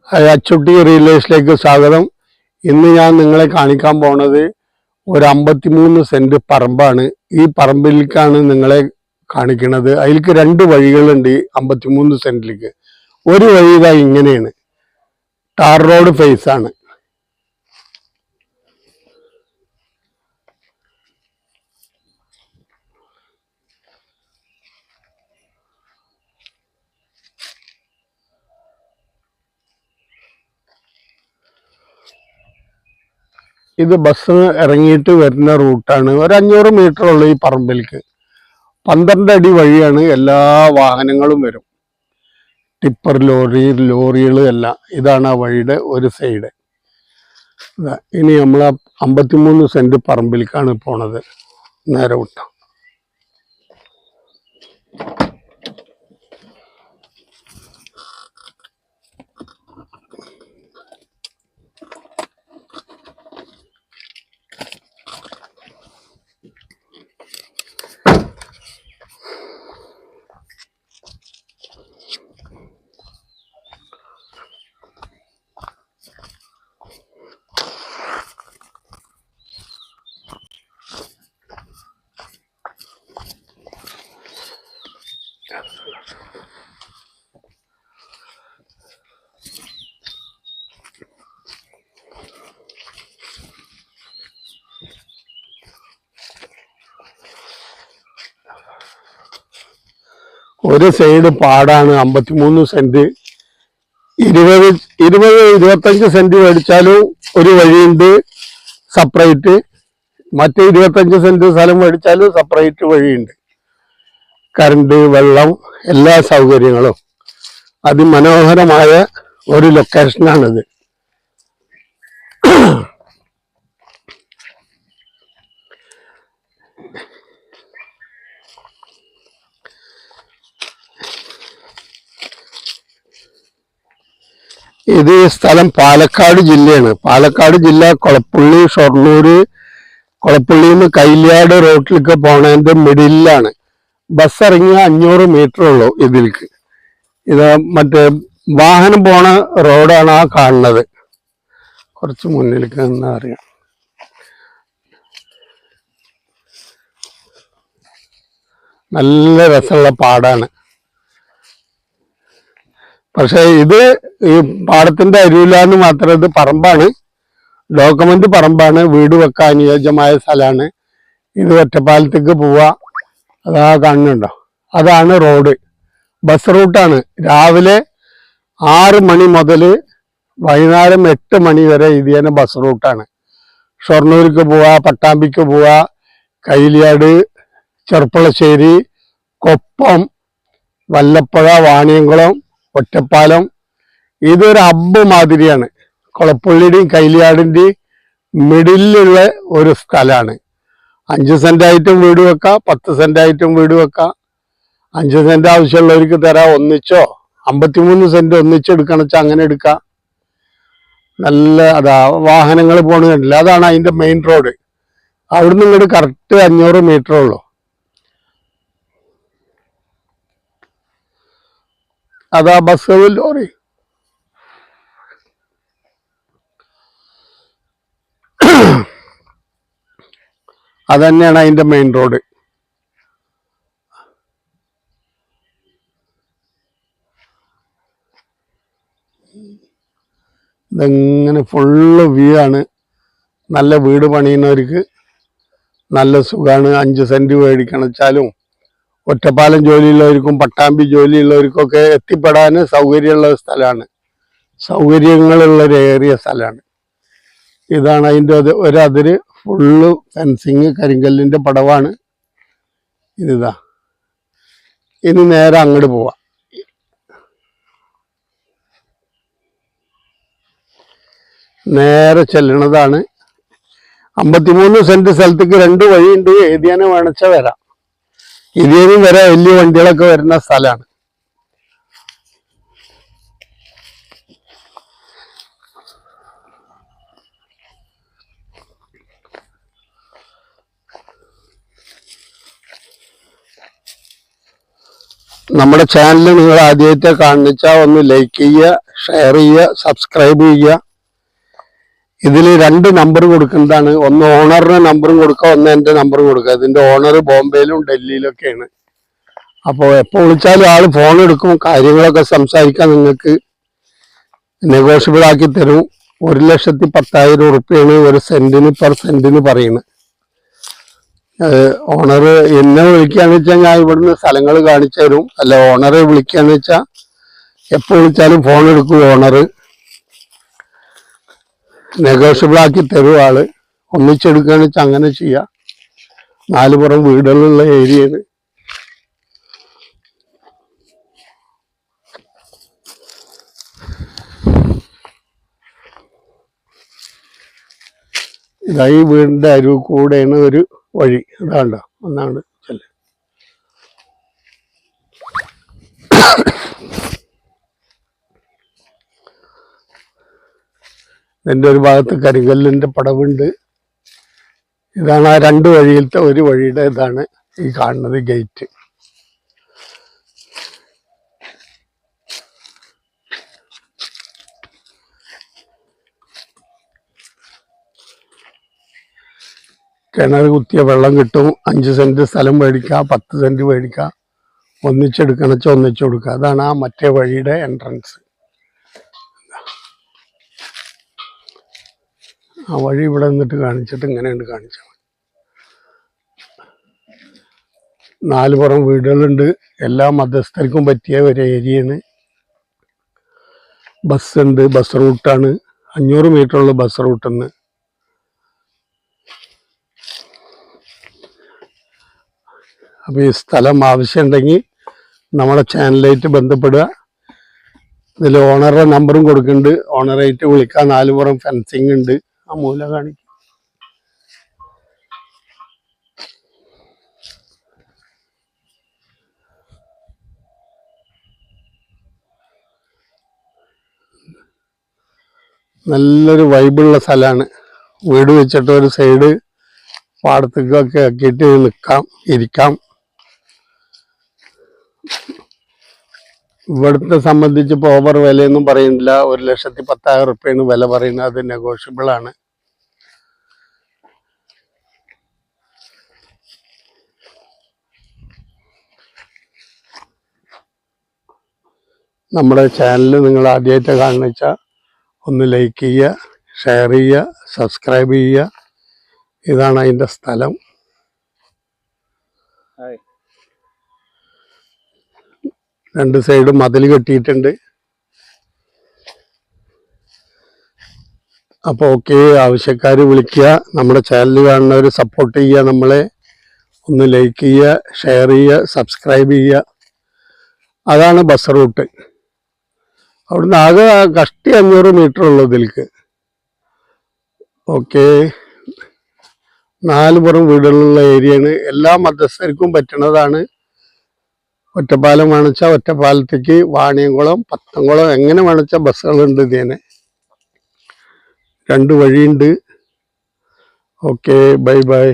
അച്ചുട്ടി റിയലേഴ്സിലേക്ക് സ്വാഗതം. ഇന്ന് ഞാൻ നിങ്ങളെ കാണിക്കാൻ പോണത് ഒരു 53 സെന്റ് പറമ്പാണ്. ഈ പറമ്പിലേക്കാണ് നിങ്ങളെ കാണിക്കുന്നത്. അതിലേക്ക് 2 വഴികളുണ്ട്. 53 സെന്റിലേക്ക് ഒരു വഴി ഇതാ ഇങ്ങനെയാണ്, ടാർ റോഡ് ഫേസ് ആണ്. ഇത് ബസ് ഇറങ്ങിയിട്ട് വരുന്ന റൂട്ടാണ്. ഒരു 500 മീറ്റർ ഉള്ളു ഈ പറമ്പിലേക്ക്. 12 അടി വഴിയാണ്. എല്ലാ വാഹനങ്ങളും വരും, ടിപ്പർ ലോറികൾ എല്ലാം. ഇതാണ് ആ വഴിയുടെ ഒരു സൈഡ്. ഇനി നമ്മൾ 53 സെന്റ് പറമ്പിലേക്കാണ് പോണത്. നേരെ വിട്ട ഒരു സൈഡ് പാടാണ്. 53 സെന്റ്. 20-25 സെന്റ് മേടിച്ചാലും ഒരു വഴിയുണ്ട് സെപ്പറേറ്റ്. മറ്റേ 25 സെന്റ് സ്ഥലം മേടിച്ചാലും സെപ്പറേറ്റ് വഴിയുണ്ട്. കറണ്ട്, വെള്ളം, എല്ലാ സൗകര്യങ്ങളും. അതിമനോഹരമായ ഒരു ലൊക്കേഷനാണിത്. ഇത് സ്ഥലം പാലക്കാട് ജില്ലയാണ്. പാലക്കാട് ജില്ല കൊളപ്പള്ളി, ഷൊർണൂര്. കൊളപ്പള്ളിയിൽ നിന്ന് കൈലിയാട് റോട്ടിലേക്ക് പോണതിന്റെ മിഡിലാണ്. ബസ് ഇറങ്ങിയ 500 മീറ്റർ ഉള്ളൂ ഇതിലേക്ക്. ഇത് മറ്റേ വാഹനം പോണ റോഡാണ് ആ കാണുന്നത്. കുറച്ച് മുന്നിലേക്ക് എന്നാ അറിയാം. നല്ല രസമുള്ള പാടാണ്. പക്ഷെ ഇത് ഈ പാടത്തിന്റെ അരുവിലാന്ന് മാത്രം. ഇത് പറമ്പാണ്, ഡോക്യുമെന്റ് പറമ്പാണ്. വീട് വെക്കാൻ അനുയോജ്യമായ സ്ഥലമാണ്. ഇത് ഒറ്റപ്പാലത്തേക്ക് പോവാ. അതാ കാണുന്നുണ്ടോ, അതാണ് റോഡ്. ബസ് റൂട്ടാണ്. രാവിലെ 6 മണി മുതൽ വൈകുന്നേരം 8 മണി വരെ ഇത് തന്നെ ബസ് റൂട്ടാണ്. ഷൊർണൂർക്ക് പോവാ, പട്ടാമ്പിക്ക് പോവാ, കൈലിയാട്, ചെർപ്പളശ്ശേരി, കൊപ്പം, വല്ലപ്പുഴ, വാണിയംകുളം, ഒറ്റപ്പാലം. ഇതൊരു ഹബ്ബ് മാതിരിയാണ്. കൊളപ്പള്ളിയുടെയും കൈലിയാടിന്റെയും മിഡിലുള്ള ഒരു സ്ഥലമാണ്. 5 സെന്റായിട്ടും വീട് വെക്കാം, 10 സെന്റായിട്ടും വീട് വെക്കാം. 5 സെന്റ് ആവശ്യമുള്ളവർക്ക് തരാം. ഒന്നിച്ചോ 53 സെന്റ് ഒന്നിച്ചെടുക്കണം വെച്ചാൽ അങ്ങനെ എടുക്കാം. നല്ല അതാ വാഹനങ്ങൾ പോണ കണ്ടില്ല. അതാണ് അതിന്റെ മെയിൻ റോഡ്. അവിടുന്ന് ഇങ്ങോട്ട് കറക്റ്റ് 500 മീറ്റർ ഉള്ളൂ. അതാ ബസ്, ലോറി. അതന്നെയാണ് അതിന്റെ മെയിൻ റോഡ്. ഇതെങ്ങനെ ഫുള്ള് വ്യൂ ആണ്. നല്ല വീട് പണിയുന്നവർക്ക് നല്ല സുഖമാണ്. 5 സെന്റ് മേടിക്കണം വെച്ചാലും ഒറ്റപ്പാലം ജോലിയുള്ളവർക്കും പട്ടാമ്പി ജോലിയുള്ളവർക്കൊക്കെ എത്തിപ്പെടാൻ സൗകര്യമുള്ള സ്ഥലമാണ്. സൗകര്യങ്ങളുള്ളൊരു ഏറിയ സ്ഥലമാണ്. ഇതാണ് അതിൻ്റെ ഒരതിര്. Full fencing, കരിങ്കല്ലിൻ്റെ പടവാണ്. ഇതാ. ഇനി നേരെ അങ്ങോട്ട് പോവാം. നേരെ ചെല്ലണതാണ്. 53 സെന്റ് സ്ഥലത്തേക്ക് 2 വഴിയുണ്ട്. ഏതിയാനെ വേണച്ച വരാം. ഇതിനും വരെ വലിയ വണ്ടികളൊക്കെ വരുന്ന സ്ഥലമാണ്. നമ്മുടെ ചാനൽ നിങ്ങൾ ആദ്യമായിട്ട് കാണിച്ചാൽ ഒന്ന് ലൈക്ക് ചെയ്യുക, ഷെയർ ചെയ്യുക, സബ്സ്ക്രൈബ് ചെയ്യുക. ഇതിൽ 2 നമ്പർ കൊടുക്കുന്നതാണ്. ഒന്ന് ഓണറിന്റെ നമ്പറും കൊടുക്കുക, ഒന്ന് എൻ്റെ നമ്പറും കൊടുക്കുക. ഇതിന്റെ ഓണർ ബോംബെയിലും ഡൽഹിയിലൊക്കെയാണ്. അപ്പോൾ എപ്പോൾ വിളിച്ചാലും ആള് ഫോൺ എടുക്കും. കാര്യങ്ങളൊക്കെ സംസാരിക്കാൻ നിങ്ങൾക്ക് നെഗോഷ്യബിൾ ആക്കി തരും. 1,10,000 ഉറുപ്പിയാണ് ഒരു സെന്റിന് പെർ സെന്റിന് പറയുന്നത്. ഓണർ എന്നെ വിളിക്കുകയാണെന്ന് വെച്ചാൽ ഞാൻ ഇവിടുന്ന് സ്ഥലങ്ങൾ കാണിച്ചു തരും. അല്ല ഓണറെ വിളിക്കുകയാണെന്ന് വെച്ചാൽ എപ്പോൾ വിളിച്ചാലും ഫോൺ എടുക്കും. ഓണർ നെഗോഷ്യബിൾ ആക്കി തരും. ആള് ഒന്നിച്ചെടുക്കുകയാണെന്ന് വെച്ചാൽ അങ്ങനെ ചെയ്യാം. 4 പുറം വീടുകളുള്ള ഏരിയയാണ്. ഇതായി വീടിന്റെ അരുവ് കൂടെയാണ് ഒരു വഴി. അതാണ്ട ഒന്നാണ് ചെല്ല്. ഇതിന്റെ ഒരു ഭാഗത്ത് കരിങ്കല്ലിന്റെ പടവുണ്ട്. ഇതാണ് ആ 2 വഴിയിലത്തെ ഒരു വഴിയുടെ ഇതാണ് ഈ കാണുന്നത് ഗേറ്റ്. കിണർ കുത്തിയ വെള്ളം കിട്ടും. 5 സെന്റ് സ്ഥലം മേടിക്കാം, 10 സെന്റ് മേടിക്കാം. ഒന്നിച്ചെടുക്കണച്ച ഒന്നിച്ചു കൊടുക്കുക. അതാണ് ആ മറ്റേ വഴിയുടെ എൻട്രൻസ്. ആ വഴി ഇവിടെ നിന്നിട്ട് കാണിച്ചിട്ട് ഇങ്ങനെയുണ്ട് കാണിച്ചത്. 4 പുറം വീടുകളുണ്ട്. എല്ലാ മധ്യസ്ഥർക്കും പറ്റിയ ഒരു ഏരിയയാണ്. ബസ് ഉണ്ട്, ബസ് റൂട്ടാണ്. 500 മീറ്ററുള്ള ബസ് റൂട്ടിന്ന്. അപ്പോൾ ഈ സ്ഥലം ആവശ്യമുണ്ടെങ്കിൽ നമ്മളെ ചാനലായിട്ട് ബന്ധപ്പെടുക. ഇതിൽ ഓണറുടെ നമ്പറും കൊടുക്കുന്നുണ്ട്. ഓണറായിട്ട് വിളിക്കാം. 4 പുറം ഫെൻസിങ് ഉണ്ട്. ആ മൂല കാണിക്കും. നല്ലൊരു വൈബുള്ള സ്ഥലമാണ്. വീട് വെച്ചിട്ട് ഒരു സൈഡ് പാടത്തേക്കൊക്കെ ആക്കിയിട്ട് നിൽക്കാം, ഇരിക്കാം. ഇവിടുത്തെ സംബന്ധിച്ച് ഇപ്പോൾ ഓവർ വിലയൊന്നും പറയുന്നില്ല. 1,10,000 ഉറുപ്പിയാണ് വില പറയുന്നത്. അത് നെഗോഷ്യബിൾ ആണ്. നമ്മുടെ ചാനൽ നിങ്ങൾ ആദ്യമായിട്ട് കാണുന്ന വെച്ചാൽ ഒന്ന് ലൈക്ക് ചെയ്യുക, ഷെയർ ചെയ്യുക, സബ്സ്ക്രൈബ് ചെയ്യുക. ഇതാണ് അതിൻ്റെ സ്ഥലം. 2 സൈഡും മതിൽ കെട്ടിയിട്ടുണ്ട്. അപ്പോൾ ഓക്കെ, ആവശ്യക്കാർ വിളിക്കുക. നമ്മുടെ ചാനൽ കാണുന്നവർ സപ്പോർട്ട് ചെയ്യുക. നമ്മളെ ഒന്ന് ലൈക്ക് ചെയ്യുക, ഷെയർ ചെയ്യുക, സബ്സ്ക്രൈബ് ചെയ്യുക. അതാണ് ബസ് റൂട്ട്. അവിടുന്ന് ആകെ കഷ്ടി 500 മീറ്റർ ഉള്ളൂ ഇതിലേക്ക്. ഓക്കെ, 4 പുറം വീടുകളുള്ള ഏരിയയാണ്. എല്ലാ മധ്യസ്ഥർക്കും പറ്റുന്നതാണ്. ഒറ്റപ്പാലം വേണിച്ചാൽ ഒറ്റപ്പാലത്തേക്ക്, വാണിയംകുളം, പത്തംകുളം എങ്ങനെ വേണിച്ചാൽ ബസ്സുകളുണ്ട്. ഇതിന് 2 വഴിയുണ്ട്. Okay, bye bye.